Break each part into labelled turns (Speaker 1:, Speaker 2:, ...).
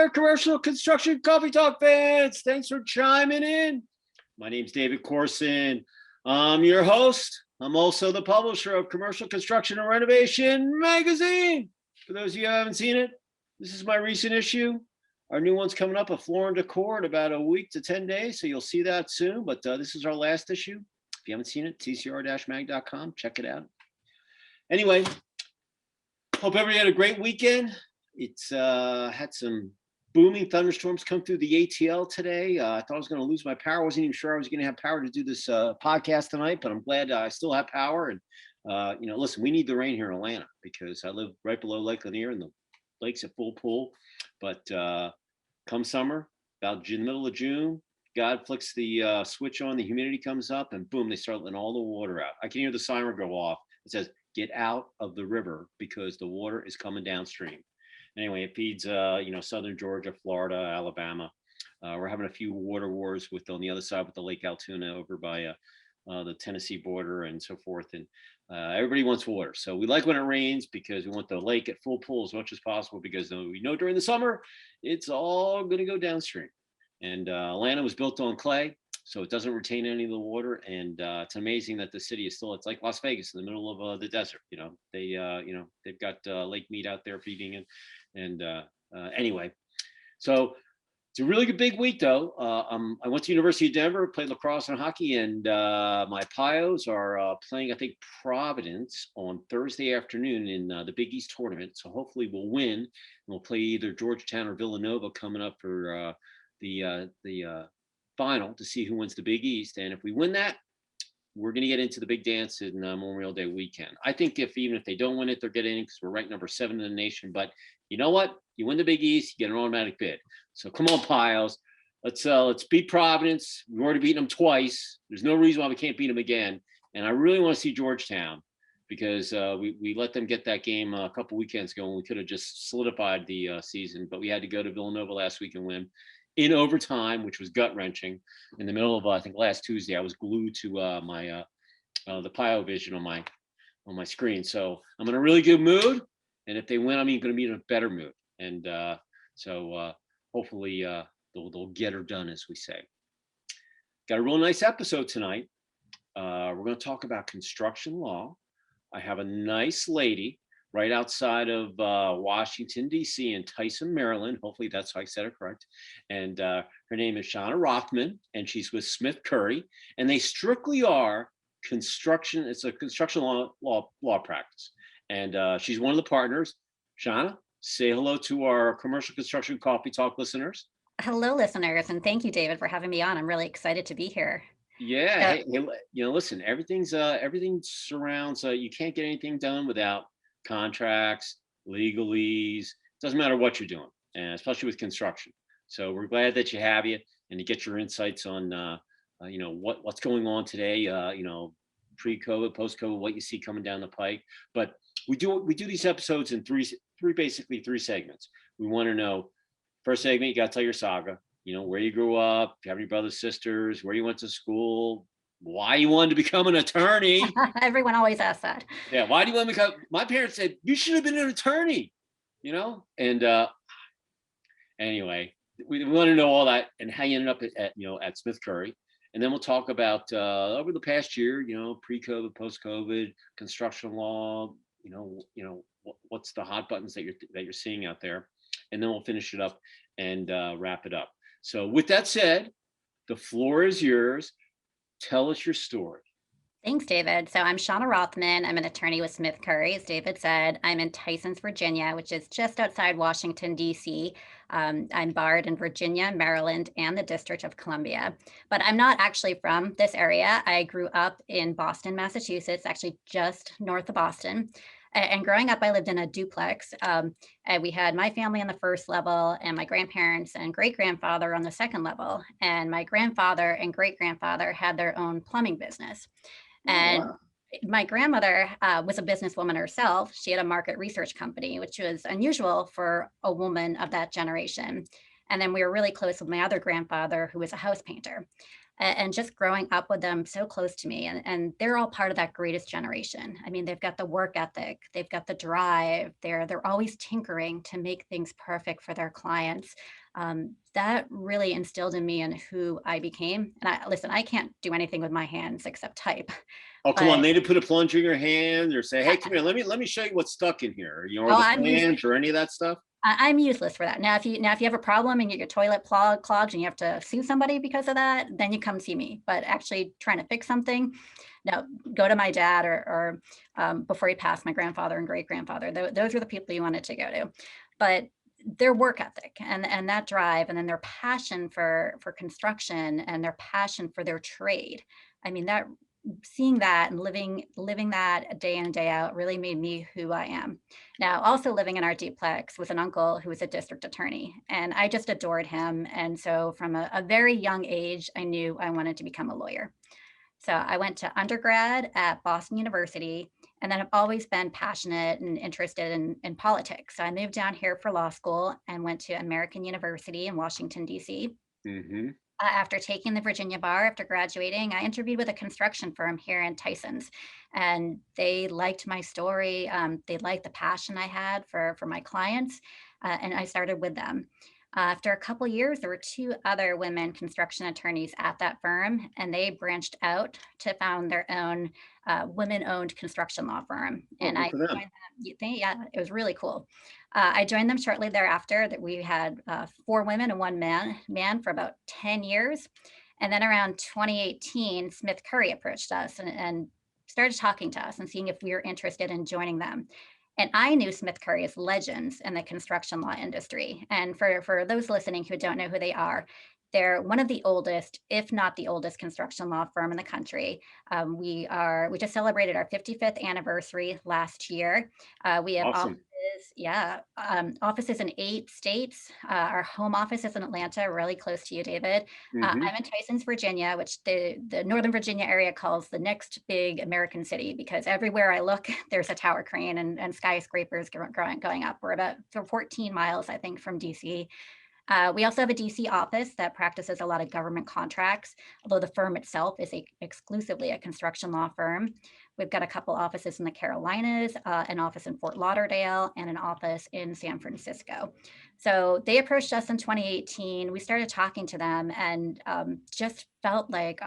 Speaker 1: there, commercial construction coffee talk fans. Thanks for chiming in. My name's David Corson. I'm your host. I'm also the publisher of Commercial Construction and Renovation magazine. For those of you who haven't seen it, this is my recent issue. Our new one's coming up, a Floor and Decor, in about a week to 10 days. So you'll see that soon. But this is our last issue. If you haven't seen it, tcr-mag.com. Check it out. Anyway, hope everybody had a great weekend. It's had some booming thunderstorms come through the ATL today. I thought I was going to lose my power. I wasn't even sure I was going to have power to do this podcast tonight, but I'm glad I still have power. And, listen, we need the rain here in Atlanta because I live right below Lake Lanier and the lake's at full pool. But come summer, about the middle of June, God flicks the switch on, the humidity comes up, and boom, they start letting all the water out. I can hear the siren go off. It says, get out of the river because the water is coming downstream. Anyway, it feeds, southern Georgia, Florida, Alabama. We're having a few water wars on the other side with the Lake Altoona over by the Tennessee border and so forth. And everybody wants water. So we like when it rains because we want the lake at full pool as much as possible because we know during the summer, it's all going to go downstream. And Atlanta was built on clay, so it doesn't retain any of the water. And it's amazing that the city is still, it's like Las Vegas in the middle of the desert. They've got Lake Mead out there feeding it. And anyway, so it's a really good big week though. I went to University of Denver, played lacrosse and hockey, and my Pios are playing, I think, Providence on Thursday afternoon in the Big East tournament. So hopefully we'll win. And we'll play either Georgetown or Villanova coming up for the final to see who wins the Big East. And if we win that, we're going to get into the big dance in Memorial Day weekend. I think even if they don't win it, they're getting in because we're ranked number 7 in the nation. But you know what? You win the Big East, you get an automatic bid. So come on, Piles. Let's beat Providence. We've already beaten them twice. There's no reason why we can't beat them again. And I really want to see Georgetown because we let them get that game a couple weekends ago, and we could have just solidified the season. But we had to go to Villanova last week and win in overtime, which was gut-wrenching. In the middle of, I think, last Tuesday, I was glued to the Pio Vision on my screen. So I'm in a really good mood. And if they win, I'm going to be in a better mood. And so hopefully they'll get her done, as we say. Got a real nice episode tonight. We're going to talk about construction law. I have a nice lady right outside of Washington, D.C. in Tyson, Maryland. Hopefully that's how I said it correct. And her name is Shana Rothman, and she's with Smith Currie. And they strictly are construction. It's a construction law practice. And she's one of the partners. Shana, say hello to our Commercial Construction Coffee Talk listeners.
Speaker 2: Hello, listeners, and thank you, David, for having me on. I'm really excited to be here.
Speaker 1: Yeah, hey, listen, everything surrounds. You can't get anything done without contracts, legalese. Doesn't matter what you're doing, and especially with construction. So we're glad that you have you and to get your insights on, what's going on today. Pre-COVID, post-COVID, what you see coming down the pike. But we do these episodes in three segments. We want to know, first segment, you got to tell your saga, where you grew up, if you have any brothers, sisters, where you went to school, why you wanted to become an attorney.
Speaker 2: Everyone always asks that.
Speaker 1: Yeah, why do you want to become, my parents said, you should have been an attorney, and anyway, we want to know all that and how you ended up at Smith Currie. And then we'll talk about over the past year, pre-COVID, post-COVID, construction law, what's the hot buttons that you're seeing out there. And then we'll finish it up and wrap it up. So with that said, the floor is yours. Tell us your story.
Speaker 2: Thanks, David. So I'm Shana Rothman. I'm an attorney with Smith Currie. As David said, I'm in Tysons, Virginia, which is just outside Washington, D.C. I'm barred in Virginia, Maryland, and the District of Columbia. But I'm not actually from this area. I grew up in Boston, Massachusetts, actually just north of Boston. And growing up, I lived in a duplex. And we had my family on the first level and my grandparents and great-grandfather on the second level. And my grandfather and great-grandfather had their own plumbing business. And wow. My grandmother was a businesswoman herself. She had a market research company, which was unusual for a woman of that generation. And then we were really close with my other grandfather, who was a house painter. and just growing up with them so close to me. And they're all part of that greatest generation. I mean, they've got the work ethic, they've got the drive, they're always tinkering to make things perfect for their clients. That really instilled in me and who I became. And listen, I can't do anything with my hands except type,
Speaker 1: Oh, come on.
Speaker 2: but
Speaker 1: They didn't put a plunger in your hand or say, hey, come here, let me show you what's stuck in here, or
Speaker 2: oh,
Speaker 1: the
Speaker 2: I'm used.
Speaker 1: flange or any of that stuff.
Speaker 2: I'm useless for that. Now if you have a problem and you get your toilet clogged and you have to sue somebody because of that, then you come see me. But actually trying to fix something, no, go to my dad or before he passed, my grandfather and great grandfather. Those are the people you wanted to go to. But their work ethic and that drive, and then their passion for construction and their passion for their trade. I mean, that seeing that and living that day in and day out really made me who I am. Now, also living in our duplex with an uncle who was a district attorney, and I just adored him. And so from a very young age, I knew I wanted to become a lawyer. So I went to undergrad at Boston University, and then I've always been passionate and interested in politics. So I moved down here for law school and went to American University in Washington, D.C.
Speaker 1: Hmm.
Speaker 2: After taking the Virginia bar, after graduating, I interviewed with a construction firm here in Tysons, and they liked my story. They liked the passion I had for my clients, and I started with them. After a couple years, there were two other women construction attorneys at that firm, and they branched out to found their own women-owned construction law firm.
Speaker 1: Oh,
Speaker 2: And
Speaker 1: good
Speaker 2: I
Speaker 1: for them.
Speaker 2: joined them. Yeah, it was really cool. I joined them shortly thereafter. That we had four women and one man for about 10 years. And then around 2018, Smith Currie approached us and started talking to us and seeing if we were interested in joining them. And I knew Smith Currie as legends in the construction law industry. And for those listening who don't know who they are, they're one of the oldest, if not the oldest, construction law firm in the country. We just celebrated our 55th anniversary last year. We have
Speaker 1: Awesome.
Speaker 2: offices in 8 states. Our home office is in Atlanta, really close to you, David.
Speaker 1: Hmm.
Speaker 2: I'm in Tysons, Virginia, which the Northern Virginia area calls the next big American city because everywhere I look, there's a tower crane and skyscrapers going up. We're about 14 miles, I think, from DC. We also have a DC office that practices a lot of government contracts, although the firm itself is exclusively a construction law firm. We've got a couple offices in the Carolinas, an office in Fort Lauderdale, and an office in San Francisco. So they approached us in 2018. We started talking to them and just felt like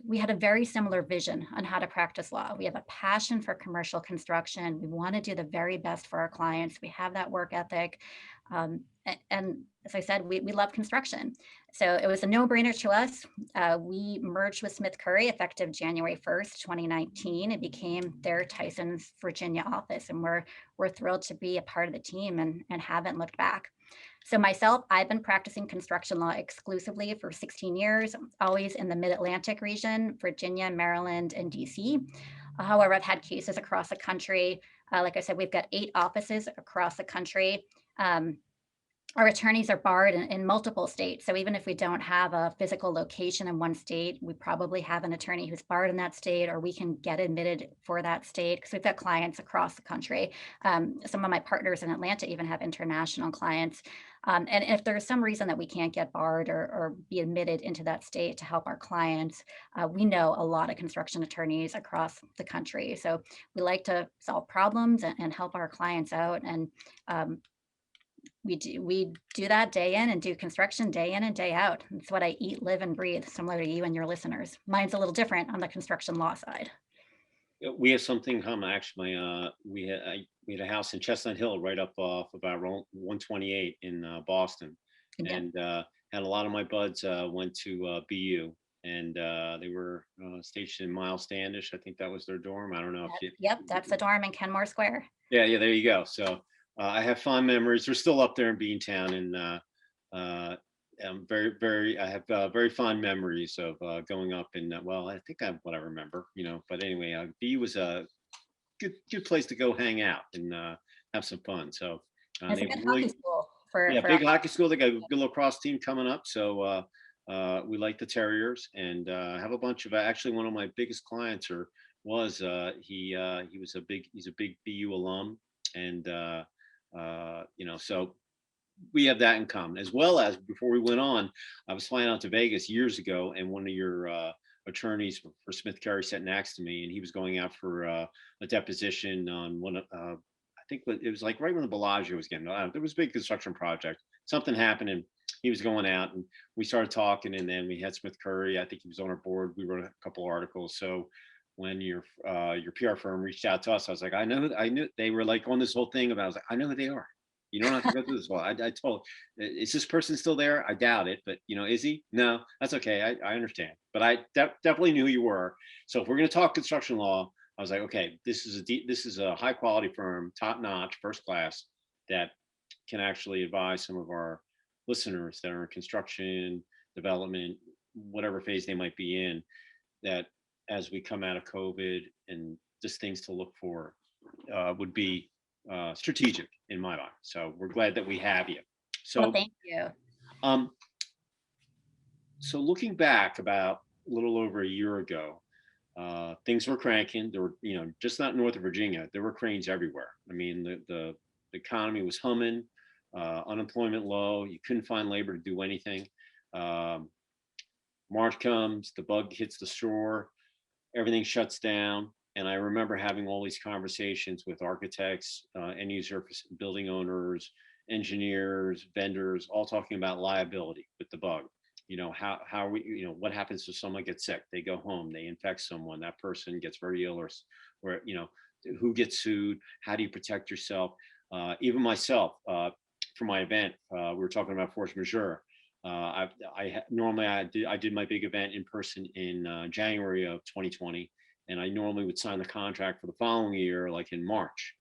Speaker 2: we had a very similar vision on how to practice law. We have a passion for commercial construction. We want to do the very best for our clients. We have that work ethic. And as I said, we love construction. So it was a no-brainer to us. We merged with Smith Currie effective January 1st, 2019. It became their Tysons, Virginia office. And we're thrilled to be a part of the team and haven't looked back. So myself, I've been practicing construction law exclusively for 16 years, always in the Mid-Atlantic region, Virginia, Maryland, and DC. However, I've had cases across the country. Like I said, we've got 8 offices across the country. Um, our attorneys are barred in multiple states. So even if we don't have a physical location in one state, we probably have an attorney who's barred in that state, or we can get admitted for that state because we've got clients across the country. Some of my partners in Atlanta even have international clients. And if there's some reason that we can't get barred or be admitted into that state to help our clients, we know a lot of construction attorneys across the country. So we like to solve problems and help our clients out. And we do that day in and do construction day in and day out. It's what I eat, live, and breathe, similar to you and your listeners. Mine's a little different on the construction law side.
Speaker 1: We have something in common. Actually, we had a house in Chestnut Hill, right up off about 128 in Boston,
Speaker 2: Yeah.
Speaker 1: and had a lot of my buds went to BU, and they were stationed in Miles Standish. I think that was their dorm. I don't know if you.
Speaker 2: Yep, that's the dorm in Kenmore Square.
Speaker 1: Yeah, yeah, there you go. So I have fond memories. They're still up there in Beantown, and I'm very. I have very fond memories of going up and well, I think I what I remember, But anyway, B was a good place to go hang out and have some fun. So
Speaker 2: It's a
Speaker 1: they
Speaker 2: good hockey
Speaker 1: really,
Speaker 2: school for
Speaker 1: yeah,
Speaker 2: for
Speaker 1: big hockey school. They got a good lacrosse team coming up. So we like the Terriers, and have a bunch of actually one of my biggest clients was he's a big BU alum, and so we have that in common, as well as before we went on, I was flying out to Vegas years ago, and one of your attorneys for Smith Currie sat next to me, and he was going out for a deposition on one of, I think it was like right when the Bellagio was getting, there was a big construction project. Something happened, and he was going out, and we started talking, and then we had Smith Currie. I think he was on our board. We wrote a couple articles. So when your PR firm reached out to us, I was like, I knew they were like on this whole thing about. I was like, I know who they are. You don't have to go through this. Well, I told, is this person still there? I doubt it, but is he? No, that's okay. I understand, but I definitely knew who you were. So if we're going to talk construction law, I was like, okay, this is a high quality firm, top notch, first class, that can actually advise some of our listeners that are in construction, development, whatever phase they might be in, that as we come out of COVID, and just things to look for would be strategic in my mind. So we're glad that we have you.
Speaker 2: Well,
Speaker 1: So,
Speaker 2: thank you.
Speaker 1: um, so looking back about a little over a year ago, things were cranking. There were, just not north of Virginia, there were cranes everywhere. I mean, the economy was humming, unemployment low. You couldn't find labor to do anything. Um, March comes, the bug hits the shore, everything shuts down. And I remember having all these conversations with architects, end user building owners, engineers, vendors, all talking about liability with the bug. How we, what happens if someone gets sick? They go home, they infect someone, that person gets very ill, or who gets sued? How do you protect yourself? Even myself, for my event, we were talking about force majeure. Normally I did my big event in person in January of 2020, and I normally would sign the contract for the following year, like in March.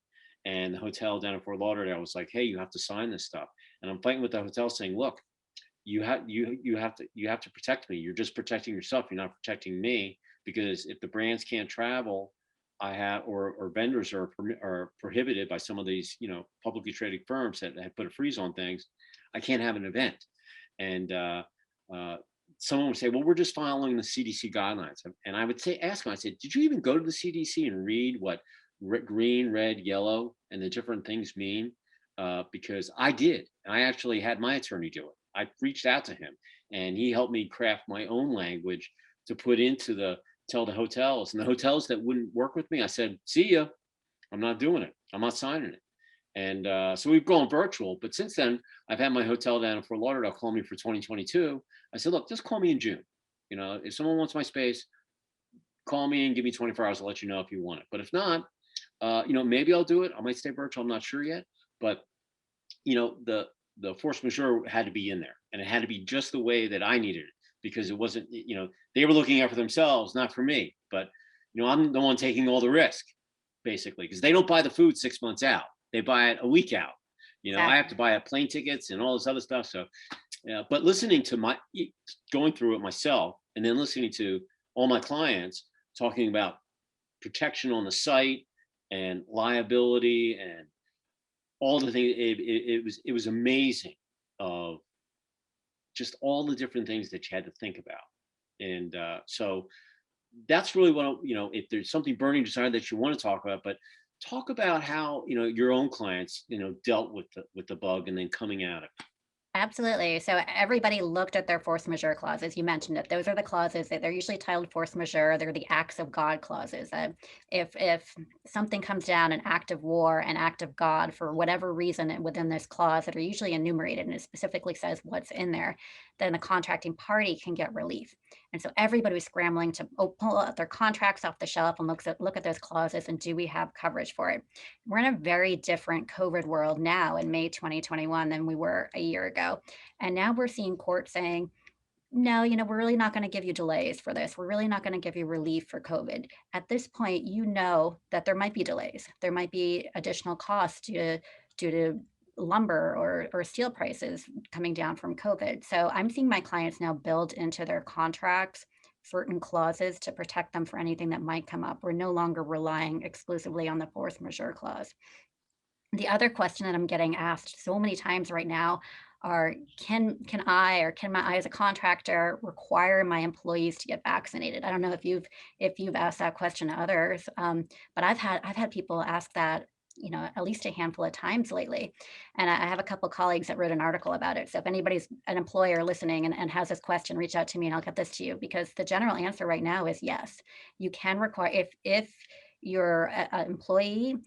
Speaker 1: And the hotel down in Fort Lauderdale was like, "Hey, you have to sign this stuff." And I'm fighting with the hotel, saying, "Look, you have to protect me. You're just protecting yourself. You're not protecting me, because if the brands can't travel, I have or vendors are prohibited by some of these publicly traded firms that have put a freeze on things. I can't have an event." And uh, someone would say, "Well, we're just following the CDC guidelines." And I would ask them, I said, "Did you even go to the CDC and read what green, red, yellow, and the different things mean?" Because I did. I actually had my attorney do it. I reached out to him, and he helped me craft my own language to put into tell the hotels. And the hotels that wouldn't work with me, I said, "See ya. I'm not doing it. I'm not signing it." And so we've gone virtual. But since then, I've had my hotel down in Fort Lauderdale call me for 2022. I said, "Look, just call me in June. If someone wants my space, call me and give me 24 hours. I'll let you know if you want it. But if not, maybe I'll do it. I might stay virtual. I'm not sure yet." But the force majeure had to be in there, and it had to be just the way that I needed it, because it wasn't, they were looking out for themselves, not for me. But I'm the one taking all the risk, basically, because they don't buy the food 6 months out. They buy it a week out. I have to buy plane tickets and all this other stuff. So, but listening to going through it myself, and then listening to all my clients talking about protection on the site and liability and all the things, it was amazing of just all the different things that you had to think about. And so that's really what, if there's something burning desire that you want to talk about, but talk about how, your own clients, dealt with the bug and then coming out of it.
Speaker 2: Absolutely. So everybody looked at their force majeure clauses. You mentioned it. Those are the clauses that they're usually titled force majeure. They're the acts of God clauses. If something comes down, an act of war, an act of God, for whatever reason within this clause that are usually enumerated, and it specifically says what's in there, then the contracting party can get relief. And so everybody was scrambling to pull out their contracts off the shelf and look at those clauses, and do we have coverage for it? We're in a very different COVID world now in May 2021 than we were a year ago. And now we're seeing courts saying, "No, we're really not going to give you delays for this. We're really not going to give you relief for COVID." At this point, that there might be delays. There might be additional costs due to lumber or steel prices coming down from COVID. So I'm seeing my clients now build into their contracts certain clauses to protect them for anything that might come up. We're no longer relying exclusively on the force majeure clause. The other question that I'm getting asked so many times right now are, can I as a contractor require my employees to get vaccinated? I don't know if you've asked that question to others, but I've had people ask that at least a handful of times lately. And I have a couple colleagues that wrote an article about it. So if anybody's an employer listening and has this question, reach out to me and I'll get this to you, because the general answer right now is yes. You can require, if your employee,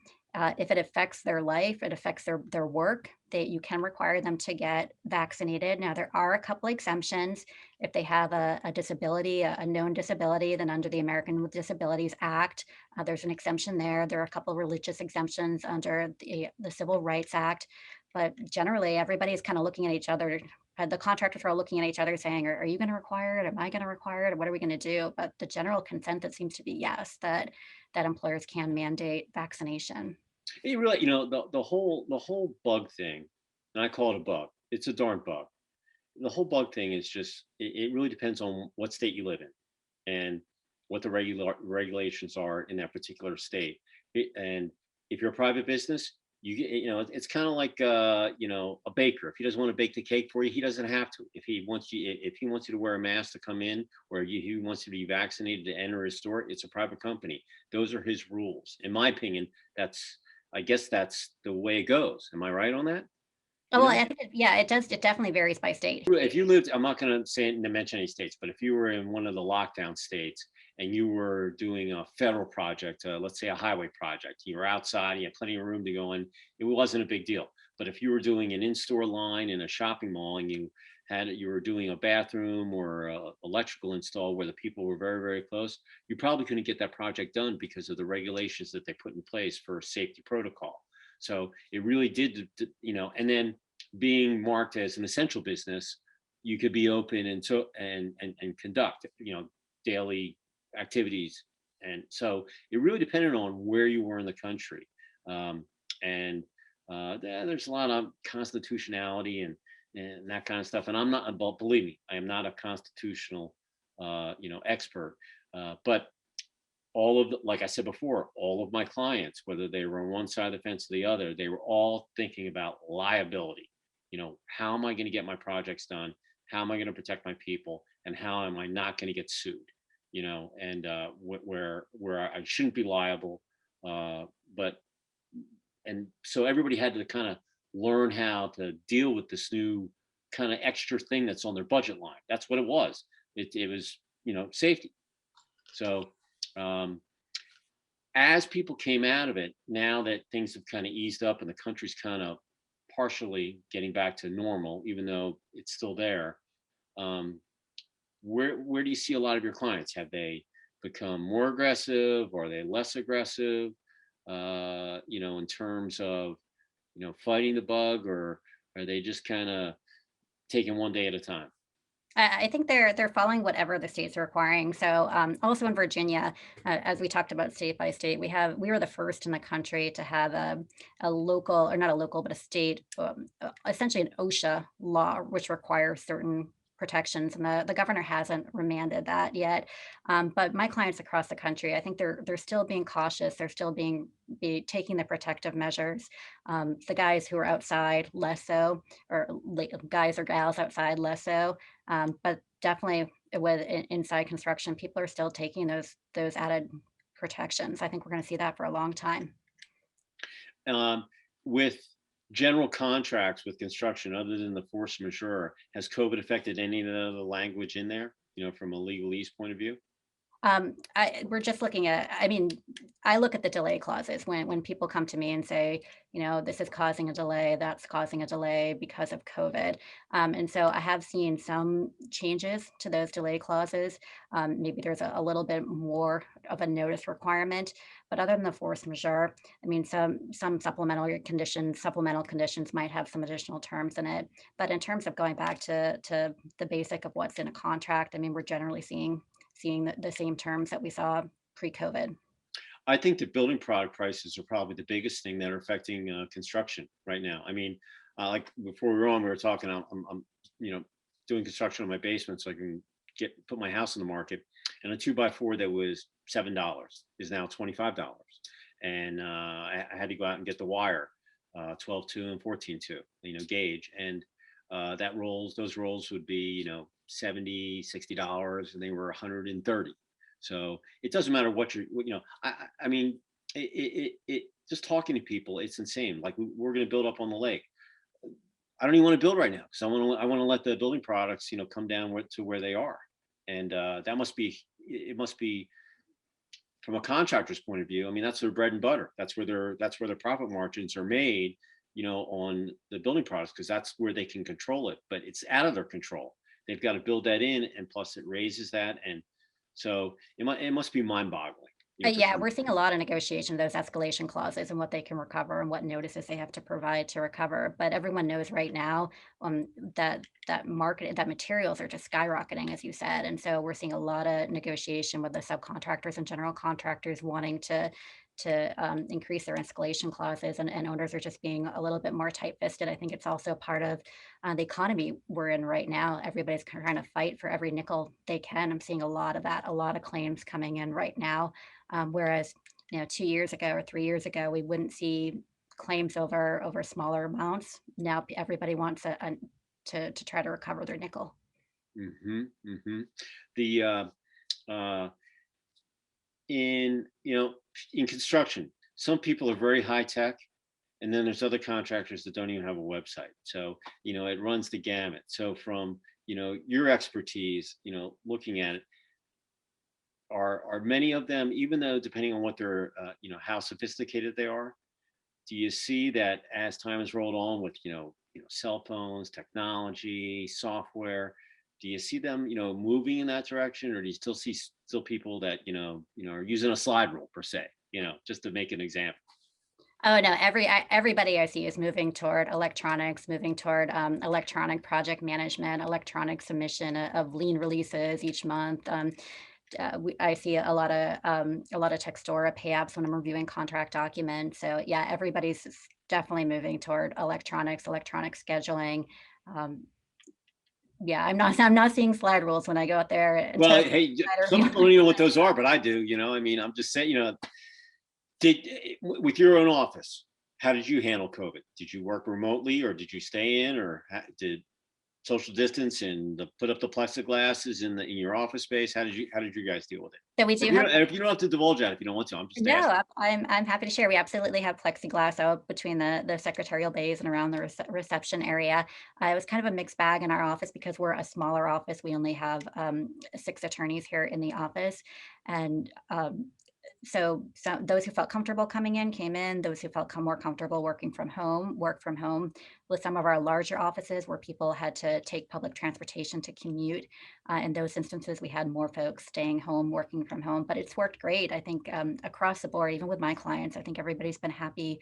Speaker 2: if it affects their life, it affects their work, that you can require them to get vaccinated. Now, there are a couple exemptions. If they have a disability, a known disability, then under the American with Disabilities Act, there's an exemption there. There are a couple of religious exemptions under the Civil Rights Act. But generally, everybody's kind of looking at each other. The contractors are all looking at each other saying, are you going to require it? Am I going to require it? Or what are we going to do? But the general consensus seems to be yes, that employers can mandate vaccination.
Speaker 1: It really, the whole bug thing, and I call it a bug. It's a darn bug. The whole bug thing is just it really depends on what state you live in and what the regulations are in that particular state. And if you're a private business, it's kind of like a baker. If he doesn't want to bake the cake for you, he doesn't have to. If he wants you to wear a mask to come in, or he wants you to be vaccinated to enter his store, it's a private company. Those are his rules. In my opinion, I guess that's the way it goes. Am I right on that?
Speaker 2: Oh,
Speaker 1: You
Speaker 2: well,
Speaker 1: know?
Speaker 2: I think, yeah, it does. It definitely varies by state.
Speaker 1: If you lived, I'm not going to mention any states, but if you were in one of the lockdown states and you were doing a federal project, let's say a highway project, you were outside, you had plenty of room to go in, it wasn't a big deal. But if you were doing an in-store line in a shopping mall and you were doing a bathroom or electrical install where the people were very, very close, you probably couldn't get that project done because of the regulations that they put in place for safety protocol. So it really did, and then being marked as an essential business, you could be open and conduct daily activities. And so it really depended on where you were in the country. And there's a lot of constitutionality and that kind of stuff. And I'm not, but believe me, I am not a constitutional expert. But like I said before, all of my clients, whether they were on one side of the fence or the other, they were all thinking about liability. How am I going to get my projects done? How am I going to protect my people? And how am I not going to get sued? And where I shouldn't be liable. But and so everybody had to kind of learn how to deal with this new kind of extra thing that's on their budget line. That's what it was. It was safety. So as people came out of it, now that things have kind of eased up and the country's kind of partially getting back to normal, even though it's still there, where do you see a lot of your clients? Have they become more aggressive? Or are they less aggressive? In terms of fighting the bug, or are they just kind of taking one day at a time?
Speaker 2: I think they're following whatever the states are requiring. So also in Virginia, as we talked about state by state, we were the first in the country to have a local, or not a local, but a state, essentially an OSHA law, which requires certain protections, and the governor hasn't remanded that yet. But my clients across the country, I think they're still being cautious. They're still be taking the protective measures. The guys who are outside, less so, or guys or gals outside, less so. But definitely with inside construction, people are still taking those added protections. I think we're going to see that for a long time.
Speaker 1: With general contracts with construction, other than the force majeure, has COVID affected any of the language in there, from a legalese point of view?
Speaker 2: We're just looking at, I mean, I look at the delay clauses when people come to me and say, this is causing a delay, that's causing a delay because of COVID. And so I have seen some changes to those delay clauses. Maybe there's a little bit more of a notice requirement, but other than the force majeure, I mean, some supplemental conditions might have some additional terms in it. But in terms of going back to the basic of what's in a contract, I mean, we're generally seeing the same terms that we saw pre-COVID.
Speaker 1: I think the building product prices are probably the biggest thing that are affecting construction right now. I mean, like before we were on, we were talking. I'm doing construction on my basement so I can put my house on the market. And a 2x4 that was $7 is now $25, and I had to go out and get the wire, 12-2 and 14-2, gauge, and those rolls would be $70-$60, and they were $130. So it doesn't matter what I mean, just talking to people, it's insane. Like we're going to build up on the lake. I don't even want to build right now because I want to let the building products, come down to where they are, and that must be it must be from a contractor's point of view. I mean, that's their bread and butter. That's where their profit margins are made, on the building products because that's where they can control it. But it's out of their control. They've got to build that in, and plus it raises that, and so it must be mind-boggling. For
Speaker 2: Yeah,
Speaker 1: some.
Speaker 2: we're seeing a lot of negotiation, those escalation clauses and what they can recover and what notices they have to provide to recover. But everyone knows right now that materials are just skyrocketing, as you said. And so we're seeing a lot of negotiation with the subcontractors and general contractors wanting to increase their escalation clauses, and owners are just being a little bit more tight-fisted. I think it's also part of the economy we're in right now. Everybody's trying to fight for every nickel they can. I'm seeing a lot of that, a lot of claims coming in right now. Whereas, 2 years ago or 3 years ago, we wouldn't see claims over smaller amounts. Now everybody wants to try to recover their nickel.
Speaker 1: Mm-hmm, mm-hmm. The in in construction, some people are very high tech, and then there's other contractors that don't even have a website. So it runs the gamut. So from your expertise, looking at it, are many of them, even though depending on what they're how sophisticated they are, do you see that as time has rolled on with cell phones, technology, software, do you see them moving in that direction, or do you still people that are using a slide rule per se, just to make an example?
Speaker 2: Oh no, everybody I see is moving toward electronics, moving toward electronic project management, electronic submission of lien releases each month. I see a lot of Textora pay apps when I'm reviewing contract documents. So yeah, everybody's definitely moving toward electronics, electronic scheduling. Um, yeah, I'm not seeing slide rules when I go out there
Speaker 1: Well,
Speaker 2: to
Speaker 1: hey,
Speaker 2: site
Speaker 1: some
Speaker 2: review.
Speaker 1: people don't even know what those are, but I do. I mean, I'm just saying, did with your own office, how did you handle COVID? Did you work remotely, or did you stay in, or did social distance and put up the plexiglasses in your office space? How did you guys deal with it?
Speaker 2: So we
Speaker 1: If
Speaker 2: do
Speaker 1: you
Speaker 2: have.
Speaker 1: don't, if you don't have to divulge that, if you don't want to, I'm just
Speaker 2: No,
Speaker 1: asking.
Speaker 2: I'm happy to share. We absolutely have plexiglass out between the secretarial bays and around the reception area. It was kind of a mixed bag in our office because we're a smaller office. We only have 6 attorneys here in the office, and so those who felt comfortable coming in came in. Those who felt more comfortable working from home work from home. With some of our larger offices where people had to take public transportation to commute, in those instances, we had more folks staying home, working from home. But it's worked great. I think across the board, even with my clients, I think everybody's been happy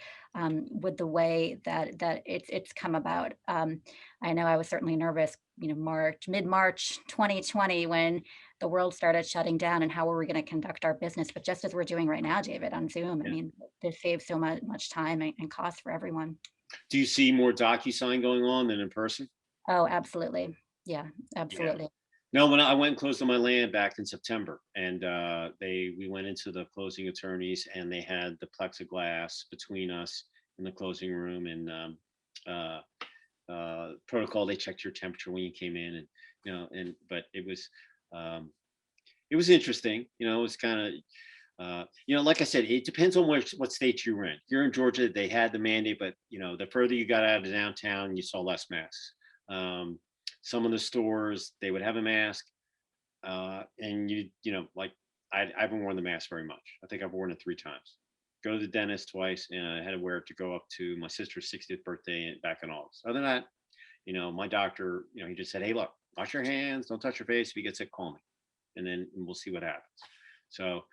Speaker 2: with the way that it's come about. I know I was certainly nervous, mid-March 2020, when the world started shutting down, and how were we going to conduct our business? But just as we're doing right now, David, on Zoom, I
Speaker 1: Yeah.
Speaker 2: mean, this saves so much time and cost for everyone.
Speaker 1: Do you see more DocuSign going on than in person?
Speaker 2: Oh, absolutely. Yeah,
Speaker 1: Yeah.
Speaker 2: absolutely.
Speaker 1: No, when I went and closed on my land back in September, and we went into the closing attorneys, and they had the plexiglass between us in the closing room, and uh, protocol. They checked your temperature when you came in, and but um, it was interesting. It was kind of like I said, it depends on what state you're in. Here in Georgia, they had the mandate, but the further you got out of downtown, you saw less masks. Some of the stores, they would have a mask, and like I haven't worn the mask very much. I think I've worn it 3 times. Go to the dentist twice, and I had to wear it to go up to my sister's 60th birthday back in August. Other than that, my doctor, he just said, "Hey, look, wash your hands, don't touch your face. If you get sick, call me, and then we'll see what happens." So,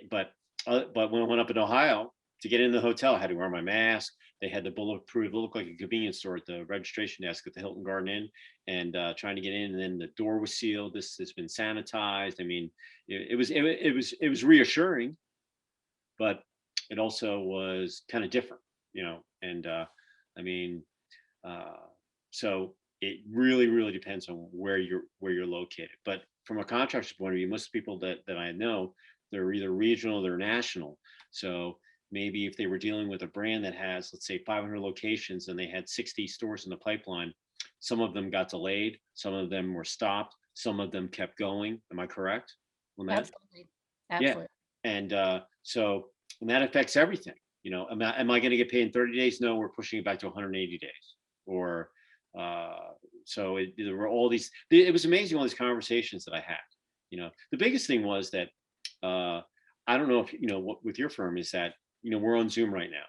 Speaker 1: but when I went up in Ohio to get in the hotel, I had to wear my mask. They had the bulletproof. It looked like a convenience store at the registration desk at the Hilton Garden Inn, and trying to get in, and then the door was sealed. This has been sanitized. I mean, it was reassuring, but it also was kind of different, And I mean, uh, so it really depends on where you're located. But from a contractor's point of view, most people that I know, they're either regional, they're national. So maybe if they were dealing with a brand that has, let's say, 500 locations, and they had 60 stores in the pipeline, some of them got delayed, some of them were stopped, some of them kept going. Am I correct on that?
Speaker 2: Absolutely.
Speaker 1: Yeah.
Speaker 2: Absolutely.
Speaker 1: And so and that affects everything. Am I going to get paid in 30 days? No, we're pushing it back to 180 days. Or there were all these. It was amazing, all these conversations that I had. The biggest thing was that I don't know if what with your firm is that we're on Zoom right now,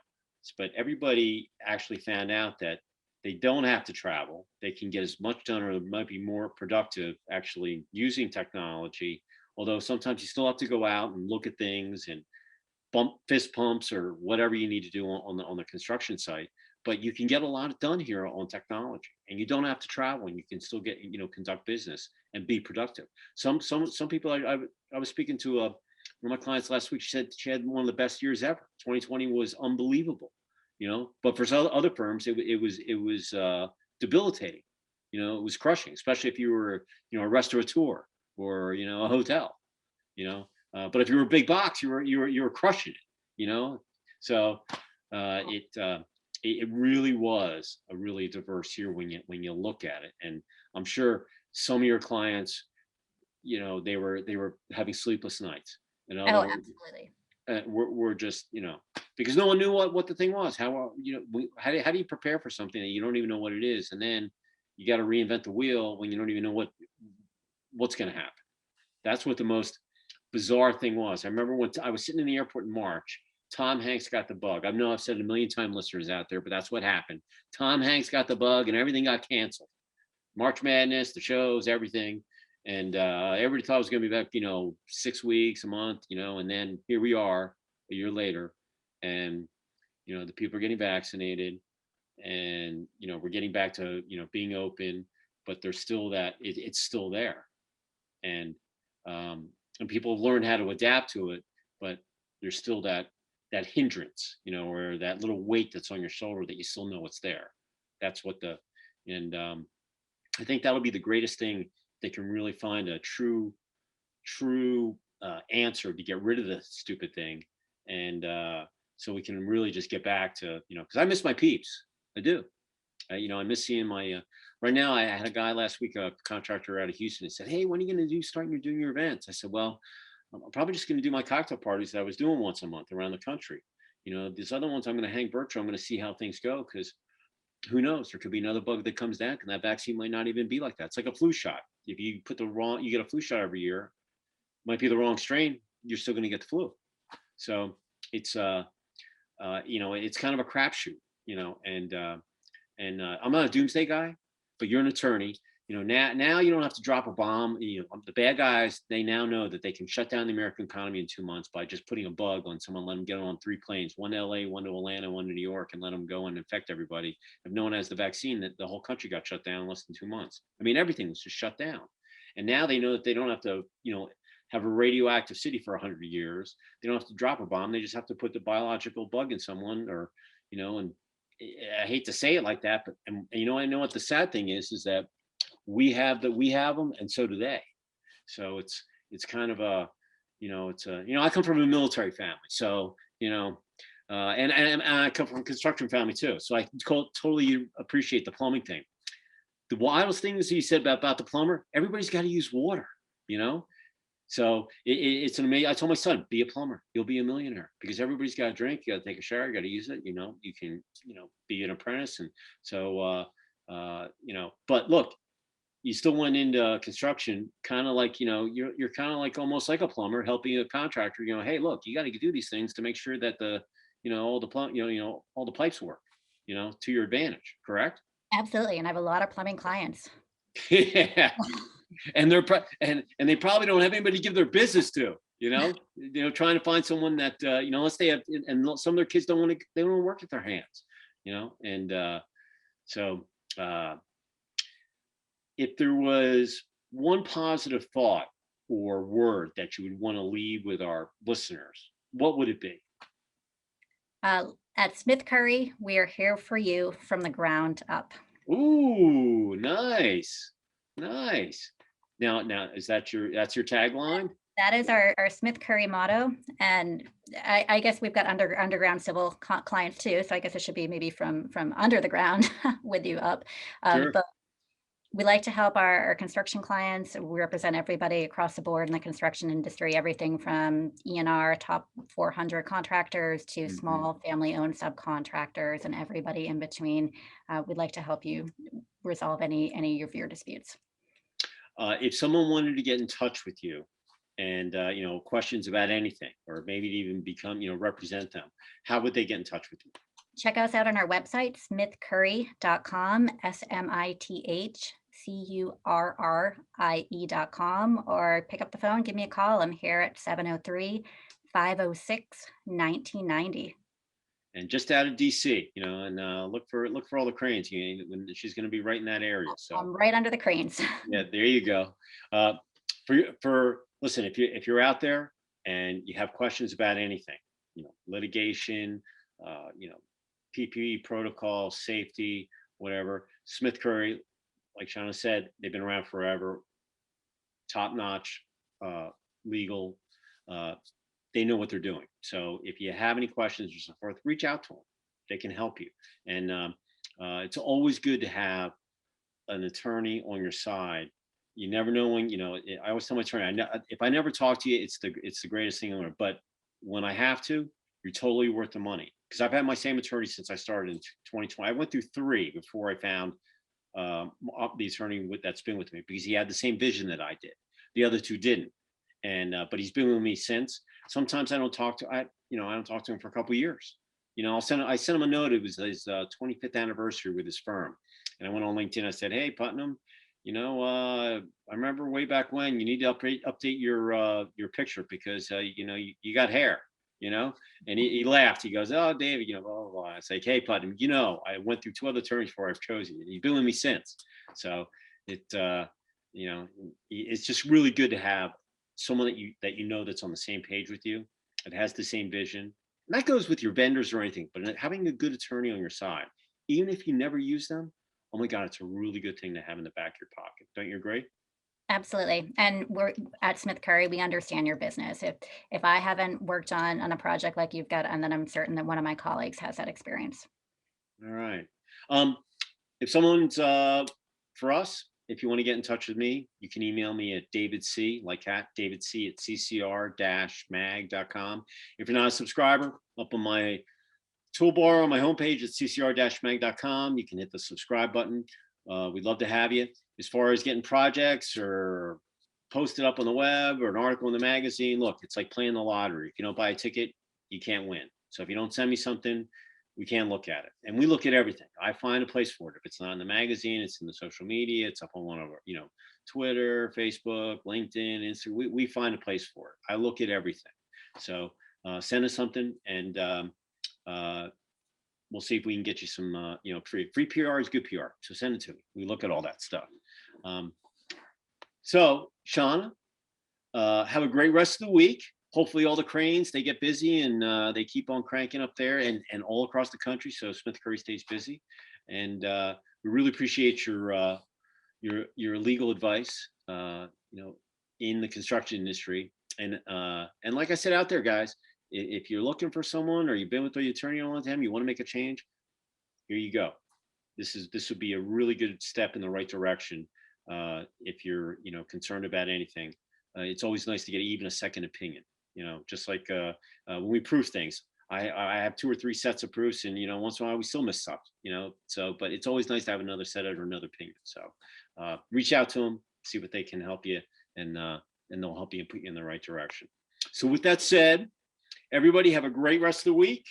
Speaker 1: but everybody actually found out that they don't have to travel. They can get as much done, or might be more productive actually using technology. Although sometimes you still have to go out and look at things and fist pumps or whatever you need to do on the construction site. But you can get a lot done here on technology, and you don't have to travel, and you can still get conduct business and be productive. Some people I was speaking to one of my clients last week. She said she had one of the best years ever. 2020 was unbelievable, But for some other firms, it was debilitating. It was crushing, especially if you were a restaurateur or a hotel. But if you were a big box, you were crushing it. So it really was a really diverse year when you look at it. And I'm sure some of your clients, they were having sleepless nights.
Speaker 2: Oh, absolutely.
Speaker 1: We're just because no one knew what the thing was. How how do you prepare for something that you don't even know what it is, and then you got to reinvent the wheel when you don't even know what's going to happen. That's what the most bizarre thing was. I remember when I was sitting in the airport in March. Tom Hanks got the bug. I know I've said it a million times, listeners out there, but that's what happened. Tom Hanks got the bug, and everything got canceled. March Madness, the shows, everything. And everybody thought it was going to be back, 6 weeks, a month, and then here we are a year later, and the people are getting vaccinated, and we're getting back to being open, but there's still that it's still there, and people have learned how to adapt to it, but there's still that hindrance, or that little weight that's on your shoulder that you still know it's there. That's what I think that'll be the greatest thing. They can really find a true answer to get rid of the stupid thing, and so we can really just get back to because I miss my peeps. I do. I miss seeing my. Right now, I had a guy last week, a contractor out of Houston, and said, "Hey, when are you going to start doing your events?" I said, "Well, I'm probably just going to do my cocktail parties that I was doing once a month around the country. These other ones I'm going to hang virtual. I'm going to see how things go, because who knows? There could be another bug that comes down, and that vaccine might not even be like that. It's like a flu shot. If you you get a flu shot every year, might be the wrong strain, you're still going to get the flu. So it's it's kind of a crapshoot, and I'm not a doomsday guy, but you're an attorney. Now you don't have to drop a bomb. The bad guys, they now know that they can shut down the American economy in 2 months by just putting a bug on someone, let them get on 3 planes, one to LA, one to Atlanta, one to New York, and let them go and infect everybody. If no one has the vaccine, that the whole country got shut down in less than 2 months. I mean, everything was just shut down. And now they know that they don't have to, have a radioactive city for 100 years. They don't have to drop a bomb. They just have to put the biological bug in someone, or, and I hate to say it like that, but I know what the sad thing is that we have them, and so do they. So it's kind of a, I come from a military family, so and I come from a construction family too, so I totally appreciate the plumbing thing. The wildest thing is you said about the plumber. Everybody's got to use water, So it's an amazing. I told my son, be a plumber, you'll be a millionaire, because everybody's got to drink, you got to take a shower, you got to use it. You can be an apprentice, and so But look, you still went into construction, kind of like you're kind of like almost like a plumber helping a contractor. Hey, look, you got to do these things to make sure that the all the all the pipes work, to your advantage. Correct?
Speaker 2: Absolutely, and I have a lot of plumbing clients.
Speaker 1: Yeah. And and they probably don't have anybody to give their business to, trying to find someone that unless they have, and some of their kids don't want to work with their hands, and so if there was one positive thought or word that you would want to leave with our listeners, what would it be?
Speaker 2: At Smith Currie, we are here for you from the ground up.
Speaker 1: Ooh, nice. Now, that's your tagline?
Speaker 2: That is our Smith Currie motto, and I guess we've got underground civil clients too. So I guess it should be maybe from under the ground with you up.
Speaker 1: Sure.
Speaker 2: But We like to help our construction clients. We represent everybody across the board in the construction industry, everything from E&R top 400 contractors to
Speaker 1: Mhm.
Speaker 2: small family-owned subcontractors and everybody in between. We'd like to help you resolve any of your disputes.
Speaker 1: If someone wanted to get in touch with you and questions about anything, or maybe to even become represent them, how would they get in touch with you?
Speaker 2: Check us out on our website, smithcurrie.com, SMITHCURRIE.com, or pick up the phone, give me a call. I'm here at 703-506-1990.
Speaker 1: And just out of DC, and look for all the cranes. She's going to be right in that area. So
Speaker 2: I'm right under the cranes.
Speaker 1: yeah, there you go. Uh, listen, if you're out there and you have questions about anything, litigation, uh, you know, PPE protocol, safety, whatever, Smith Currie, like Shana said, they've been around forever, top notch, legal. Uh, they know what they're doing. So if you have any questions or so forth, reach out to them. They can help you. And it's always good to have an attorney on your side. You never know when, I always tell my attorney, if I never talk to you, it's the greatest thing ever. But when I have to, you're totally worth the money. Because I've had my same attorney since I started in 2020. I went through 3 before I found the attorney that's been with me, because he had the same vision that I did. The other 2 didn't. And but he's been with me since. Sometimes I don't talk to I don't talk to him for a couple of years. I sent him a note. It was his 25th anniversary with his firm, and I went on LinkedIn. I said, "Hey, Putnam, I remember way back when you need to update your picture, because you got hair." And he laughed. He goes, "Oh, David, blah blah blah." I say, "Hey, Putnam, I went through 2 other attorneys before I've chosen you. He's been with me since." So it it's just really good to have someone that that's on the same page with you, that has the same vision. And that goes with your vendors or anything, but having a good attorney on your side, even if you never use them, oh my God, it's a really good thing to have in the back of your pocket. Don't you agree?
Speaker 2: Absolutely. And we're at Smith Currie, we understand your business. If I haven't worked on a project like you've got, and then I'm certain that one of my colleagues has that experience.
Speaker 1: All right. Um, if someone's for us, if you want to get in touch with me, you can email me at like David C at ccr-mag.com. If you're not a subscriber, up on my toolbar on my homepage at ccr-mag.com, you can hit the subscribe button. We'd love to have you. As far as getting projects or posted up on the web or an article in the magazine, look, it's like playing the lottery. If you don't buy a ticket, you can't win. So if you don't send me something, we can look at it. And we look at everything. I find a place for it. If it's not in the magazine, it's in the social media, it's up on one of our, Twitter, Facebook, LinkedIn, Instagram. We find a place for it. I look at everything. So send us something, and we'll see if we can get you some, free PR is good PR. So send it to me. We look at all that stuff. So Shauna, have a great rest of the week. Hopefully all the cranes, they get busy, and they keep on cranking up there and all across the country. So Smith Currie stays busy. And we really appreciate your legal advice, in the construction industry. And like I said out there, guys, if you're looking for someone, or you've been with the attorney a long time, you want to make a change, here you go. This would be a really good step in the right direction. If you're concerned about anything, it's always nice to get even a second opinion. Just like when we proof things, I have 2 or 3 sets of proofs, and once in a while we still miss stuff. So but it's always nice to have another set or another opinion. So reach out to them, see what they can help you, and they'll help you and put you in the right direction. So with that said, everybody have a great rest of the week.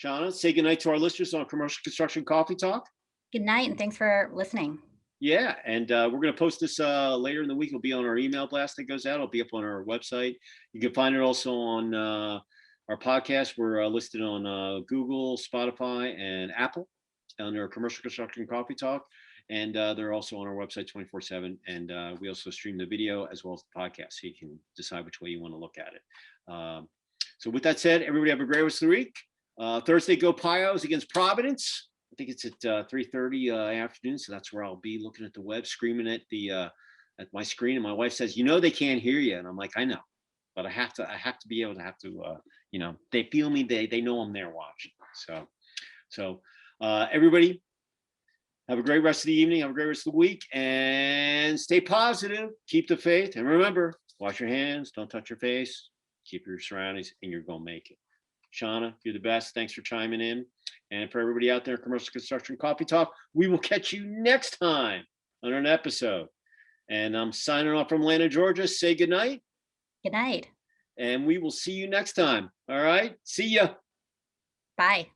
Speaker 1: Shauna, say goodnight to our listeners on Commercial Construction Coffee Talk.
Speaker 2: Good night, and thanks for listening.
Speaker 1: Yeah, and we're going to post this later in the week. It'll be on our email blast that goes out. It'll be up on our website. You can find it also on our podcast. We're listed on Google, Spotify, and Apple under Commercial Construction Coffee Talk. And they're also on our website 24/7. And we also stream the video as well as the podcast, so you can decide which way you want to look at it. So with that said, everybody have a great rest of the week. Thursday, go Pios against Providence. I think it's at 3:30 afternoon, so that's where I'll be looking at the web, screaming at my screen. And my wife says, they can't hear you, and I'm like, I know, but I have to be able to they feel me, they know I'm there watching. So everybody, Have a great rest of the evening. Have a great rest of the week, and stay positive. Keep the faith. And remember, wash your hands. Don't touch your face. Keep your surroundings, and you're going to make it. Shana, you're the best. Thanks for chiming in. And for everybody out there, Commercial Construction Coffee Talk, we will catch you next time on an episode. And I'm signing off from Atlanta, Georgia. Say good night.
Speaker 2: Good night.
Speaker 1: And we will see you next time. All right. See ya.
Speaker 2: Bye.